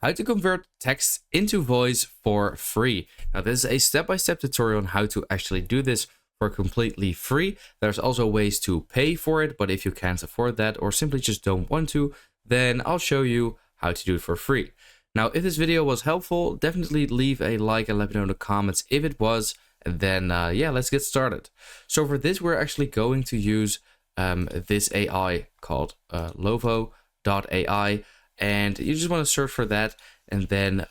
how to convert text into voice for free. Now, this is a step-by-step tutorial on how to actually do this for completely free. There's also ways to pay for it, but if you can't afford that or simply just don't want to, then I'll show you how to do it for free. Now, if this video was helpful, definitely leave a like and let me know in the comments if it was, and then yeah, let's get started. So for this, we're actually going to use this AI called Lovo.ai, and you just want to search for that, and then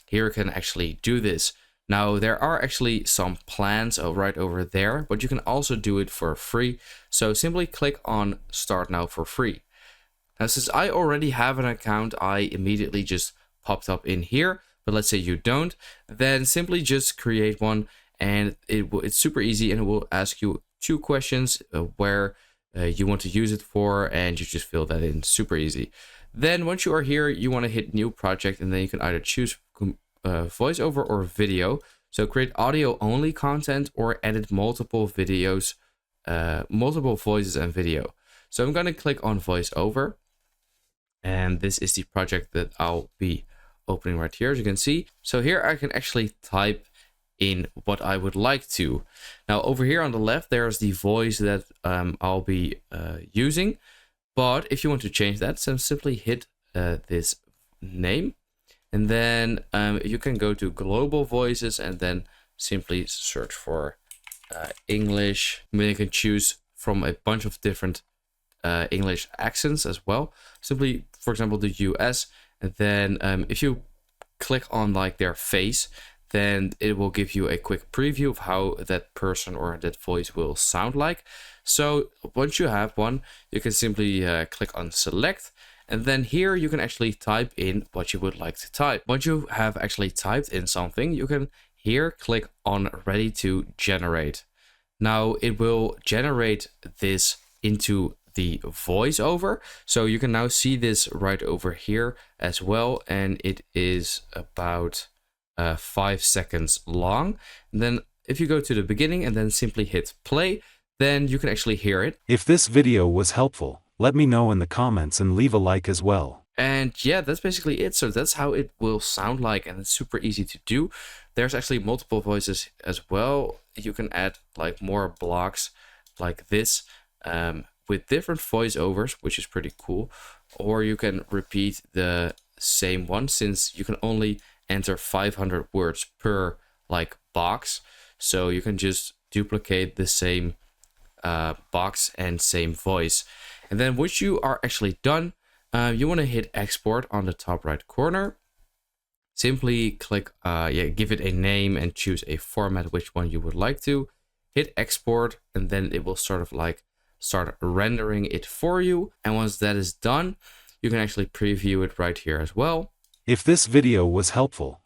here you can actually do this. Now, there are actually some plans right over there, but you can also do it for free. So simply click on Start Now for free. Now, since I already have an account, I immediately just popped up in here. But let's say you don't, then simply just create one, and it's super easy, and it will ask you 2 questions where you want to use it for, and you just fill that in. Super easy. Then once you are here, you want to hit New Project, and then you can either choose voiceover or video. So create audio only content or edit multiple videos, multiple voices and video. So I'm going to click on voiceover, and this is the project that I'll be opening right here, as you can see. So here I can actually type in what I would like to. Now over here on the left, there's the voice that I'll be using. But if you want to change that, so simply hit this name. And then you can go to global voices and then simply search for English. I mean, you can choose from a bunch of different English accents as well. Simply, for example, the US. And then if you click on like their face, then it will give you a quick preview of how that person or that voice will sound like. So once you have one, you can simply click on select. And then here you can actually type in what you would like to type. Once you have actually typed in something, you can here click on ready to generate. Now it will generate this into the voiceover. So you can now see this right over here as well. And it is about 5 seconds long. And then if you go to the beginning and then simply hit play, then you can actually hear it. If this video was helpful, let me know in the comments and leave a like as well. And yeah, that's basically it. So that's how it will sound like, and it's super easy to do. There's actually multiple voices as well. You can add like more blocks like this with different voiceovers, which is pretty cool. Or you can repeat the same one, since you can only enter 500 words per like box. So you can just duplicate the same box and same voice. And then once you are actually done, you want to hit export on the top right corner. Simply click, give it a name and choose a format, which one you would like to. Hit export, and then it will sort of like start rendering it for you. And once that is done, you can actually preview it right here as well. If this video was helpful,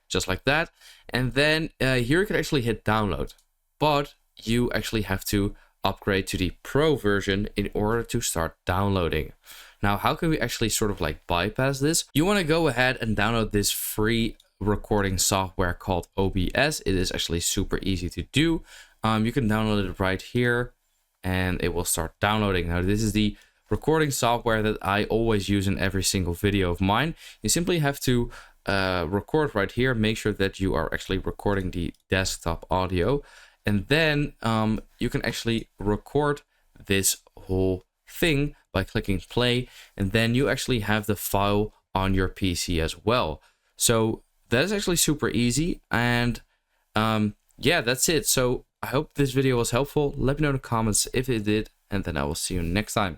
just like that. And then here you can actually hit download, but you actually have to upgrade to the pro version in order to start downloading. Now, how can we actually sort of like bypass this? You want to go ahead and download this free recording software called OBS. It is actually super easy to do. You can download it right here and it will start downloading. Now, this is the recording software that I always use in every single video of mine. You simply have to record right here. Make sure that you are actually recording the desktop audio. And then you can actually record this whole thing by clicking play. And then you actually have the file on your PC as well. So that is actually super easy. And yeah, that's it. So I hope this video was helpful. Let me know in the comments if it did. And then I will see you next time.